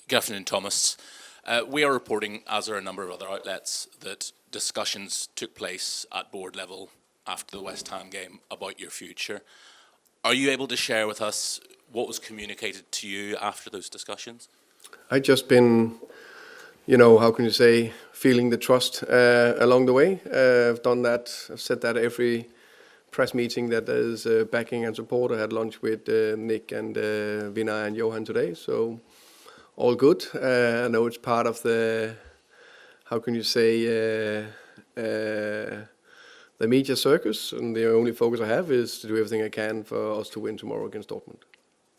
Good afternoon, Thomas. We are reporting, as are a number of other outlets, that discussions took place at board level after the West Ham game about your future. Are you able to share with us what was communicated to you after those discussions? I've just been, how can you say, feeling the trust along the way. I've done that. I've said that every press meeting that there's backing and support. I had lunch with Nick and Vinay and Johan today, so all good. I know it's part of the, how can you say, the media circus, and the only focus I have is to do everything I can for us to win tomorrow against Dortmund.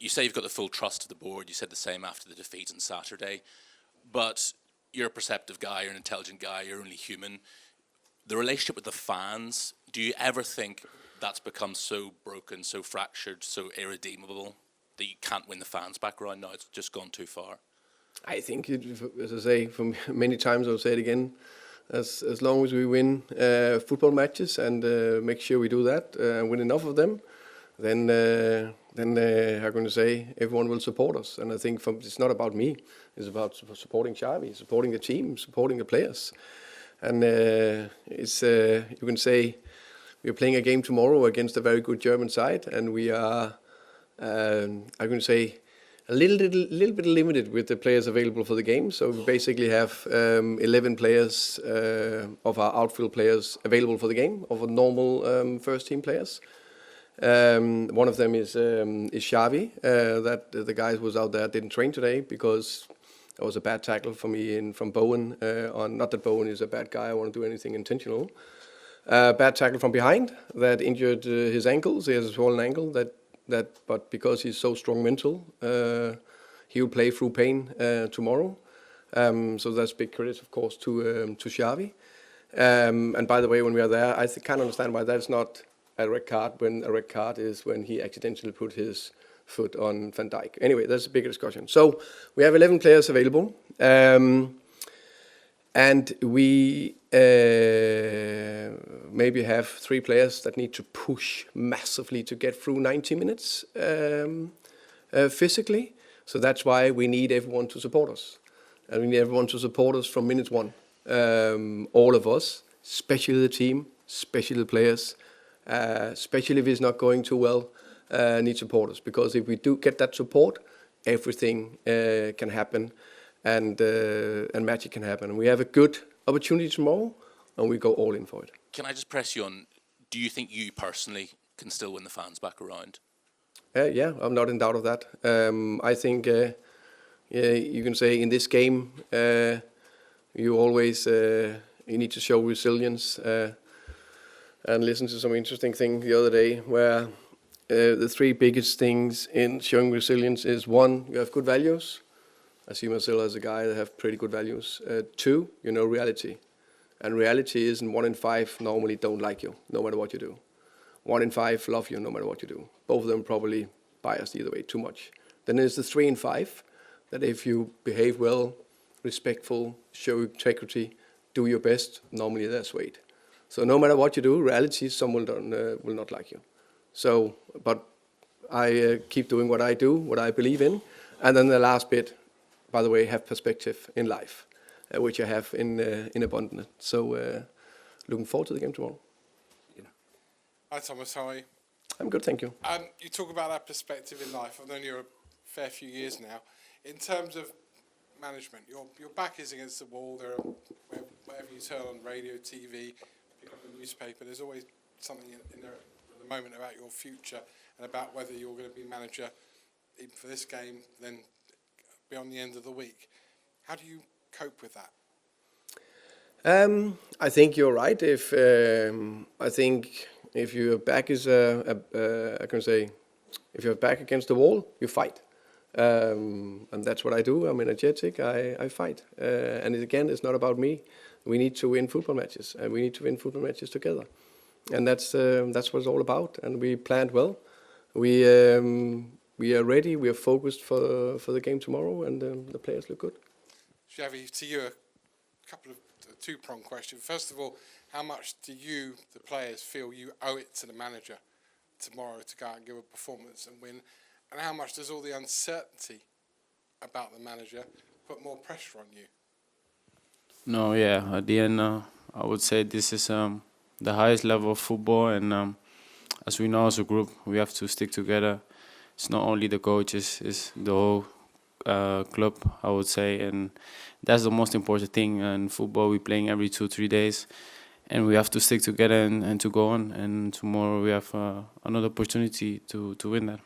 You say you've got the full trust of the board. You said the same after the defeat on Saturday. But you're a perceptive guy, you're an intelligent guy, you're only human. The relationship with the fans, do you ever think that's become so broken, so fractured, so irredeemable that you can't win the fans back around now? It's just gone too far. I think, as I say, from many times, I'll say it again, as long as we win football matches and make sure we do that and win enough of them, then how can you say, everyone will support us. And I think it's not about me, it's about supporting Xavi, supporting the team, supporting the players. And it's you can say we're playing a game tomorrow against a very good German side, and we are, I can say, a little bit limited with the players available for the game. So we basically have 11 players of our outfield players available for the game, of our normal first team players. One of them is Xavi, that the guy who was out there didn't train today because it was a bad tackle for me from Bowen. Not that Bowen is a bad guy, I want to do anything intentional. Bad tackle from behind that injured his ankles. He has a swollen ankle but because he's so strong mental, he will play through pain tomorrow. So that's big credit, of course, to Xavi. And by the way, when we are there, I can't understand why that's not a red card, when a red card is when he accidentally put his foot on Van Dijk. Anyway, that's a bigger discussion. So we have 11 players available. And we maybe have 3 players that need to push massively to get through 90 minutes physically. So that's why we need everyone to support us. And we need everyone to support us from minute one. All of us, especially the team, especially the players, especially if it's not going too well, need support us. Because if we do get that support, everything can happen. And magic can happen. And we have a good opportunity tomorrow, and we go all in for it. Can I just press you on, do you think you personally can still win the fans back around? Yeah, I'm not in doubt of that. I think you can say in this game, you always you need to show resilience. And listen to some interesting thing the other day where the 3 biggest things in showing resilience is 1, you have good values. I see myself as a guy that have pretty good values. 2, reality. And reality is 1 in 5 normally don't like you, no matter what you do. 1 in 5 love you, no matter what you do. Both of them probably biased either way, too much. Then there's the 3 in 5, that if you behave well, respectful, show integrity, do your best, normally they're swayed. So no matter what you do, reality, someone will not like you. So, but I keep doing what I do, what I believe in. And then the last bit, by the way, have perspective in life, which I have in abundance. So looking forward to the game tomorrow. Hi Thomas, how are you? I'm good, thank you. You talk about that perspective in life. I've known you a fair few years now. In terms of management, your back is against the wall. There are, wherever you turn on radio, TV, pick up a newspaper, there's always something in there at the moment about your future and about whether you're going to be manager even for this game, then beyond the end of the week. How do you cope with that? I think you're right. I think if your back is I can say, if your back against the wall, you fight, and that's what I do. I'm energetic. I fight, and again, it's not about me. We need to win football matches, and we need to win football matches together, and that's what it's all about. And we planned well. We are ready. We are focused for the game tomorrow, and the players look good. Xavi, to you, a couple of two-pronged questions. First of all, how much do you, the players, feel you owe it to the manager tomorrow to go out and give a performance and win? And how much does all the uncertainty about the manager put more pressure on you? No, yeah. At the end, I would say this is the highest level of football, and as we know as a group, we have to stick together. It's not only the coaches; it's the whole club, I would say, and that's the most important thing. In football, we're playing every 2-3 days, and we have to stick together and to go on. And tomorrow we have another opportunity to win that.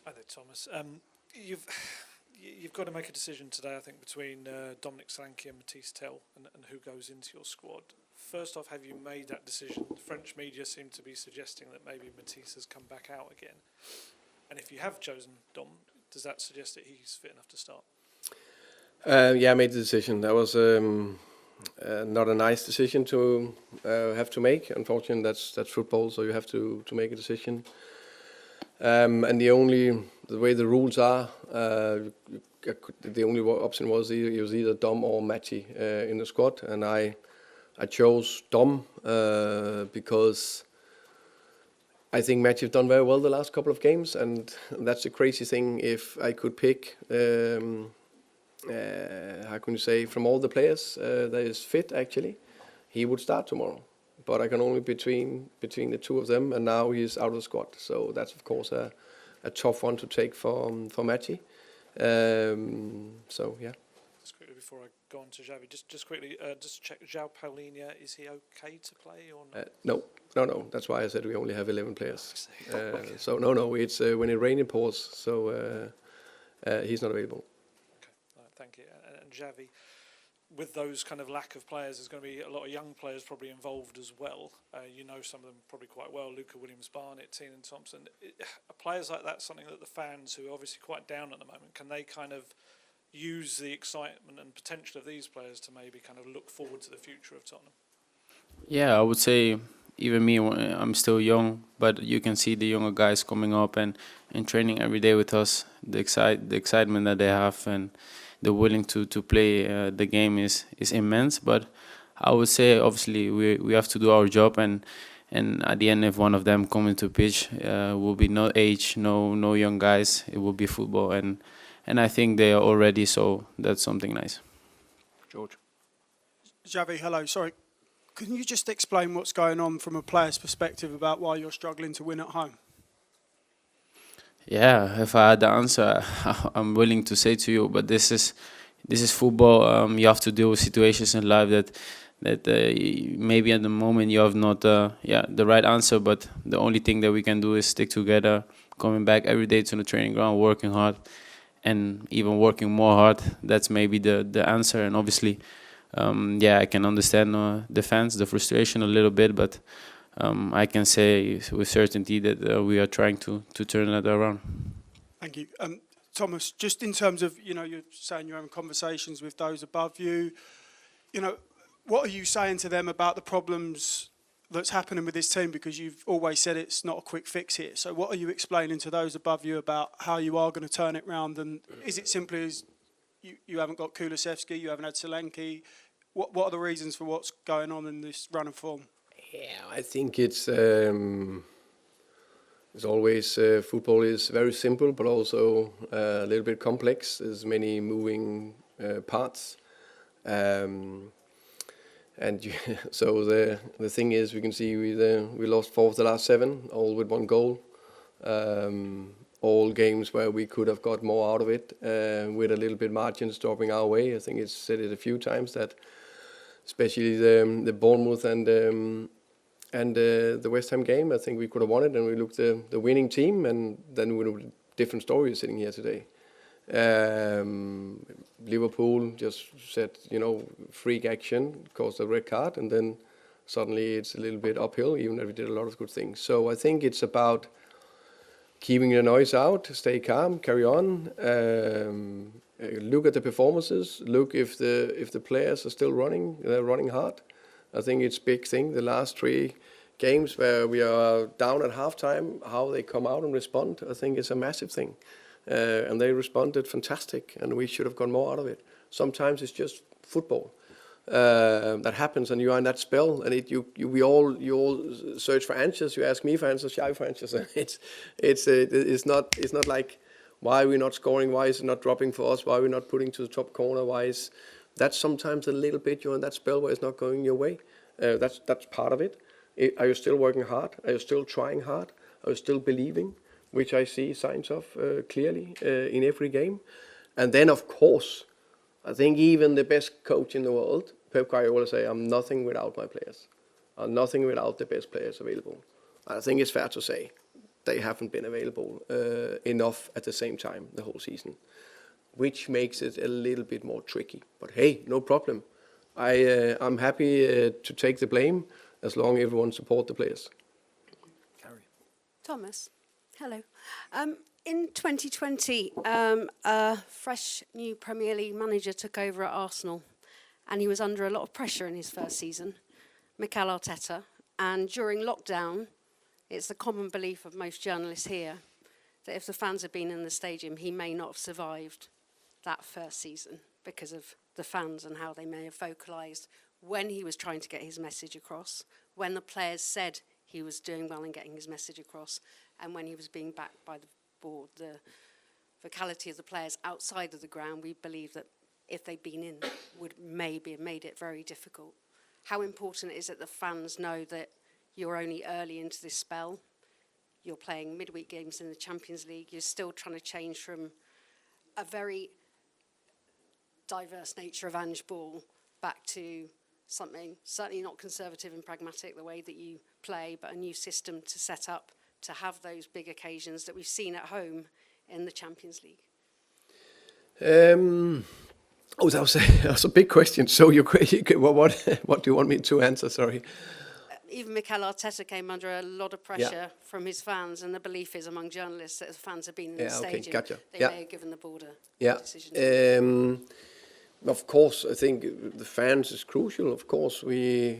Hi there, Thomas. You've got to make a decision today, I think, between Dominic Solanke and Matisse Tel and who goes into your squad. First off, have you made that decision? The French media seem to be suggesting that maybe Matisse has come back out again. And if you have chosen Dom, does that suggest that he's fit enough to start? Yeah, I made the decision. That was not a nice decision to have to make. Unfortunately, that's football, so you have to make a decision. And the way the rules are, the only option was either Dom or Matty in the squad, and I chose Dom because I think Matty have done very well the last couple of games, and that's the crazy thing. If I could pick, how can you say, from all the players that is fit, actually, he would start tomorrow. But I can only between the two of them, and now he's out of the squad. So that's of course a tough one to take for Matty. So yeah. Just quickly before I go on to Xavi, just quickly, just check. João Paulinho, is he okay to play or not? No. That's why I said we only have 11 players. Okay. So no. It's when it rains, it pours. So he's not available. Okay, all right, thank you. And Xavi, with those kind of lack of players, there's going to be a lot of young players probably involved as well. You know some of them probably quite well, Luca Williams-Barnett, Tiernan Thompson. Are players like that something that the fans, who are obviously quite down at the moment, can they kind of use the excitement and potential of these players to maybe kind of look forward to the future of Tottenham? Yeah, I would say even me, I'm still young, but you can see the younger guys coming up and training every day with us. The excitement that they have and the willing to play the game is immense. But I would say obviously we have to do our job, and at the end, if one of them come into pitch, will be no age, no young guys. It will be football, and I think they are all ready. So that's something nice. George. Xavi, hello. Sorry, can you just explain what's going on from a player's perspective about why you're struggling to win at home? Yeah, if I had the answer, I'm willing to say to you. But this is football. You have to deal with situations in life that maybe at the moment you have not the right answer. But the only thing that we can do is stick together, coming back every day to the training ground, working hard, and even working more hard. That's maybe the answer. And obviously, I can understand the fans, the frustration a little bit, but. I can say with certainty that we are trying to turn that around. Thank you. Thomas, just in terms of, you're saying you're having conversations with those above you, what are you saying to them about the problems that's happening with this team? Because you've always said it's not a quick fix here. So what are you explaining to those above you about how you are going to turn it round? And is it simply as you haven't got Kulusevski, you haven't had Solanke? What are the reasons for what's going on in this run of form? Yeah, I think it's always football is very simple, but also a little bit complex. There's many moving parts, and so the thing is, we can see we lost 4 of the last 7, all with 1 goal. All games where we could have got more out of it, with a little bit margins dropping our way. I think it's said it a few times that, especially the Bournemouth and the West Ham game, I think we could have won it, and we looked the winning team, and then we would have different stories sitting here today. Liverpool just said, freak action, caused a red card, and then suddenly it's a little bit uphill, even if we did a lot of good things. So I think it's about keeping the noise out, stay calm, carry on, look at the performances, look if the players are still running, they're running hard. I think it's a big thing. The last 3 games where we are down at halftime, how they come out and respond, I think it's a massive thing. And they responded fantastic, and we should have got more out of it. Sometimes it's just football that happens, and you are in that spell, and you all search for answers. You ask me for answers, Xavi for answers. It's not like Why are we not scoring? Why is it not dropping for us? Why are we not putting to the top corner? Why is that sometimes a little bit you're in that spell where it's not going your way? That's part of it. Are you still working hard? Are you still trying hard? Are you still believing? Which I see signs of clearly in every game. And then, of course, I think even the best coach in the world, Pep Guardiola, say, I'm nothing without my players. I'm nothing without the best players available. I think it's fair to say they haven't been available enough at the same time the whole season, which makes it a little bit more tricky. But hey, no problem. I'm happy to take the blame as long as everyone support the players. Thomas, hello. In 2020, a fresh new Premier League manager took over at Arsenal, and he was under a lot of pressure in his first season, Mikel Arteta. And during lockdown, it's the common belief of most journalists here that if the fans had been in the stadium, he may not have survived that first season because of the fans and how they may have vocalised when he was trying to get his message across, when the players said he was doing well in getting his message across, and when he was being backed by the board. The vocality of the players outside of the ground, we believe that if they'd been in, would maybe have made it very difficult. How important is it that fans know that you're only early into this spell? You're playing midweek games in the Champions League. You're still trying to change from a very diverse nature of Ange Ball back to something certainly not conservative and pragmatic the way that you play, but a new system to set up to have those big occasions that we've seen at home in the Champions League? That was a big question. So what do you want me to answer? Sorry. Even Mikel Arteta came under a lot of pressure from his fans, and the belief is among journalists that if fans have been in the stadium, gotcha. they may have given the board a decision. Of course, I think the fans is crucial. Of course, I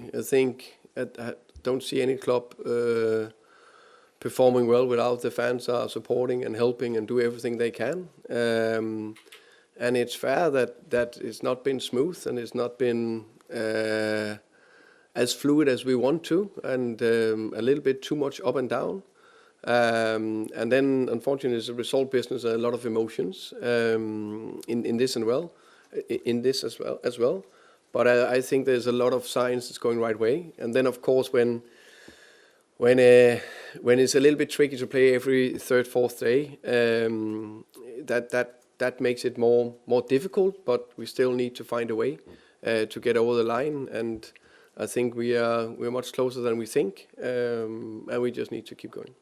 don't see any club performing well without the fans are supporting and helping and do everything they can. And it's fair that it's not been smooth and it's not been as fluid as we want to, and a little bit too much up and down. And then, unfortunately, it's a result business, a lot of emotions in this as well. But I think there's a lot of signs that's going right way. And then, of course, when it's a little bit tricky to play every third, fourth day, that makes it more difficult. But we still need to find a way to get over the line. And I think we're much closer than we think, and we just need to keep going.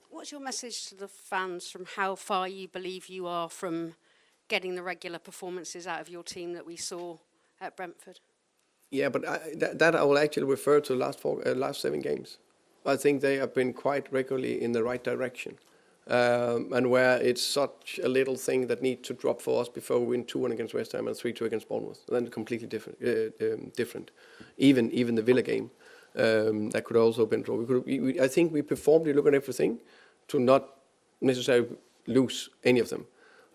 What's your message to the fans from how far you believe you are from getting the regular performances out of your team that we saw at Brentford? Yeah, but I will actually refer to the last 7 games. I think they have been quite regularly in the right direction. And where it's such a little thing that needs to drop for us before we win 2-1 against West Ham and 3-2 against Bournemouth. Then completely different. Even the Villa game, that could also have been drawn. I think we performed, we look at everything, to not necessarily lose any of them.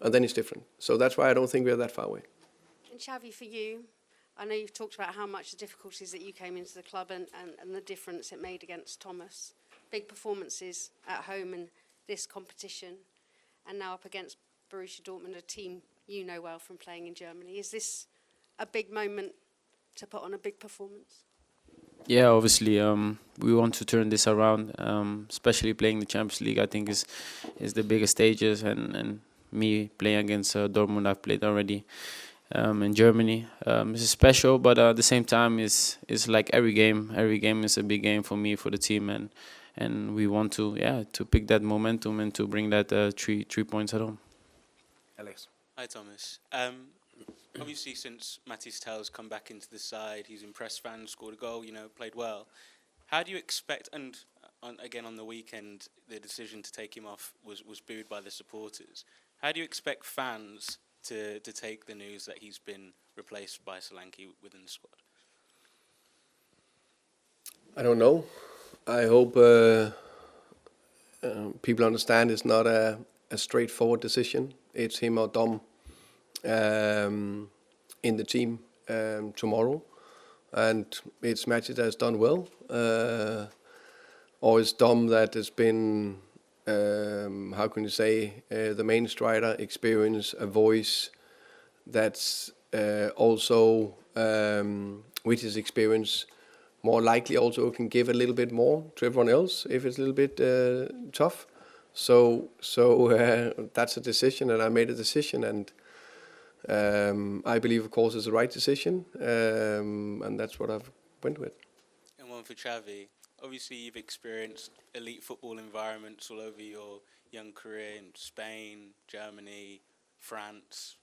And then it's different. So that's why I don't think we're that far away. And Xavi, for you, I know you've talked about how much the difficulties that you came into the club and the difference it made against Thomas. Big performances at home in this competition, and now up against Borussia Dortmund, a team you know well from playing in Germany. Is this a big moment to put on a big performance? Yeah, obviously, we want to turn this around, especially playing the Champions League. I think is the biggest stages, and me playing against Dortmund, I've played already in Germany. It's special, but at the same time, it's like every game. Every game is a big game for me, for the team, and we want to pick that momentum and to bring that 3 points at home. Alex. Hi, Thomas. Obviously, since Mathys Tel's come back into the side, he's impressed fans, scored a goal, played well. How do you expect, and again on the weekend, the decision to take him off was booed by the supporters. How do you expect fans to take the news that he's been replaced by Solanke within the squad? I don't know. I hope people understand it's not a straightforward decision. It's him or Dom in the team tomorrow, and it's Mathys that has done well, or it's Dom that has been how can you say, the main striker experience, a voice that's also, with his experience, more likely also can give a little bit more to everyone else if it's a little bit tough. So that's a decision, and I made a decision, and I believe, of course, it's the right decision, and that's what I've went with. And one for Xavi. Obviously, you've experienced elite football environments all over your young career in Spain, Germany, France,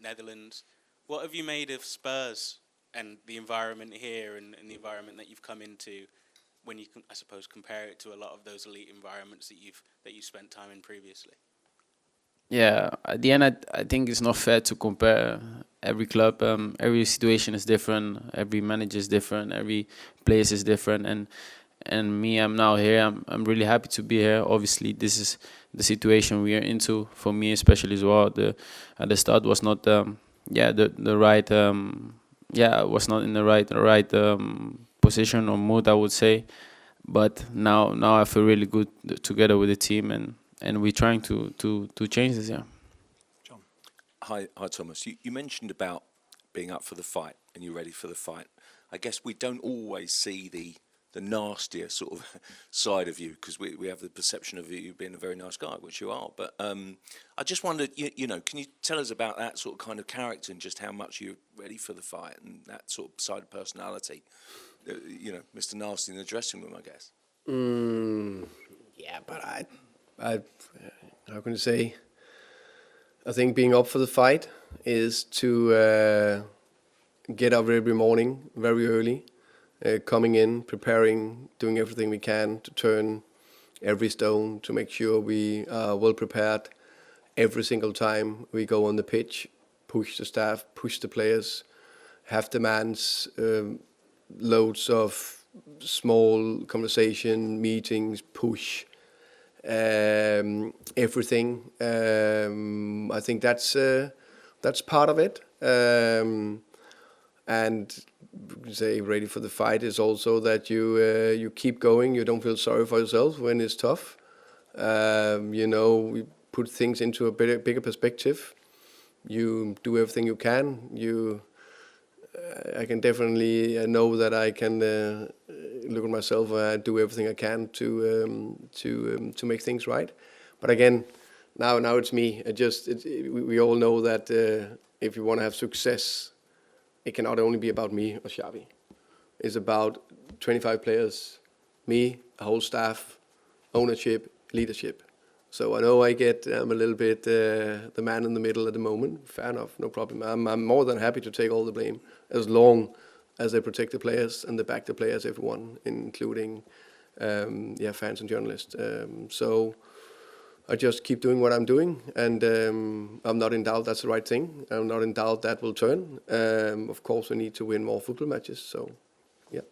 Netherlands. What have you made of Spurs and the environment here and the environment that you've come into when you, I suppose, compare it to a lot of those elite environments that you spent time in previously? Yeah, at the end, I think it's not fair to compare every club. Every situation is different. Every manager is different. Every place is different. And me, I'm now here. I'm really happy to be here. Obviously, this is the situation we are into. For me, especially as well, at the start was not the right. Was not in the right position or mood, I would say. But now I feel really good together with the team, and we're trying to change this. Yeah. John. Hi, Thomas. You mentioned about being up for the fight and you're ready for the fight. I guess we don't always see the nastier sort of side of you, because we have the perception of you being a very nice guy, which you are. But I just wondered, you know, can you tell us about that sort of kind of character and just how much you're ready for the fight and that sort of side of personality? You know, Mr. Nasty in the dressing room, I guess. Yeah, but I how can you say? I think being up for the fight is to get up every morning very early, coming in, preparing, doing everything we can to turn every stone to make sure we are well prepared every single time we go on the pitch, push the staff, push the players, have demands, loads of small conversation, meetings, push, everything. I think that's part of it. And say ready for the fight is also that you keep going. You don't feel sorry for yourself when it's tough. You know, we put things into a bigger perspective. You do everything you can. I can definitely know that I can look at myself and do everything I can to make things right. But again, now it's me. We all know that if you want to have success, it cannot only be about me or Xavi. It's about 25 players, me, a whole staff, ownership, leadership. So I know I'm a little bit the man in the middle at the moment. Fair enough, no problem. I'm more than happy to take all the blame, as long as they protect the players and they back the players, everyone, including fans and journalists. So I just keep doing what I'm doing, and I'm not in doubt that's the right thing. I'm not in doubt that will turn. Of course, we need to win more football matches. So, yeah.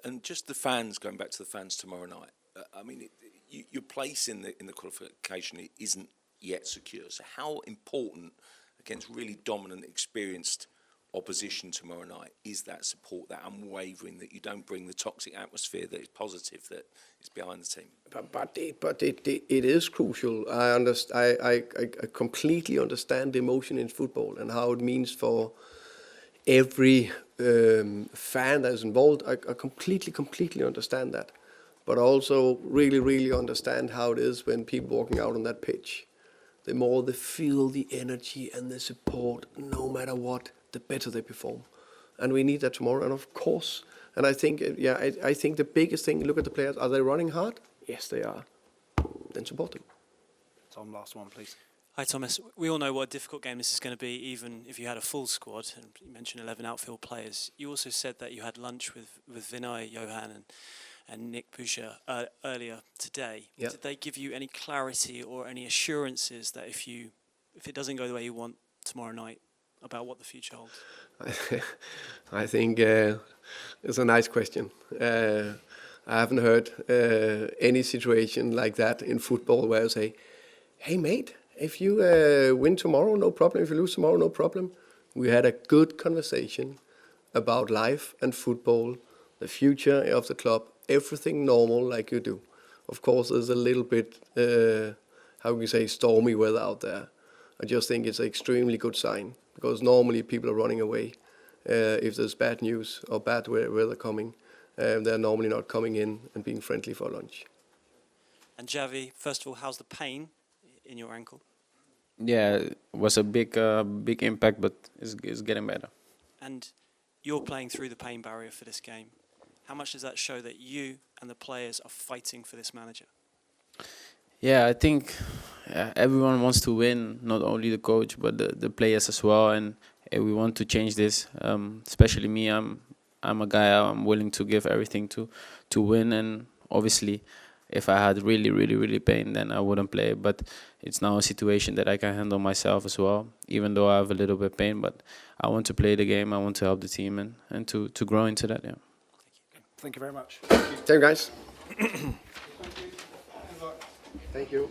And just the fans, going back to the fans tomorrow night. I mean, your place in the qualification isn't yet secure. So how important against really dominant, experienced opposition tomorrow night is that support, that unwavering, that you don't bring the toxic atmosphere that is positive, that is behind the team? But it is crucial. I completely understand the emotion in football and how it means for every fan that is involved. I completely understand that. But also really understand how it is when people walking out on that pitch. The more they feel the energy and the support, no matter what, the better they perform. And we need that tomorrow, and of course. And I think, I think the biggest thing, look at the players, are they running hard? Yes, they are. Then support them. Tom, last one, please. Hi, Thomas. We all know what a difficult game this is going to be, even if you had a full squad. And you mentioned 11 outfield players. You also said that you had lunch with Vinay, Johan, and Nick Pusha earlier today. Yep. Did they give you any clarity or any assurances that if it doesn't go the way you want tomorrow night, about what the future holds? I think it's a nice question. I haven't heard any situation like that in football where I say, hey mate, if you win tomorrow, no problem. If you lose tomorrow, no problem. We had a good conversation about life and football, the future of the club, everything normal like you do. of course, there's a little bit, how can you say, stormy weather out there. I just think it's an extremely good sign, because normally people are running away if there's bad news or bad weather coming. They're normally not coming in and being friendly for lunch. And Xavi, first of all, how's the pain in your ankle? Yeah, it was a big impact, but it's getting better. And you're playing through the pain barrier for this game. How much does that show that you and the players are fighting for this manager? Yeah, I think everyone wants to win, not only the coach, but the players as well. And we want to change this. Especially me, I'm a guy. I'm willing to give everything to win. And obviously, if I had really pain, then I wouldn't play. But it's now a situation that I can handle myself as well, even though I have a little bit of pain. But I want to play the game. I want to help the team and to grow into that. Yeah. Thank you very much. Thank you, guys. Thank you.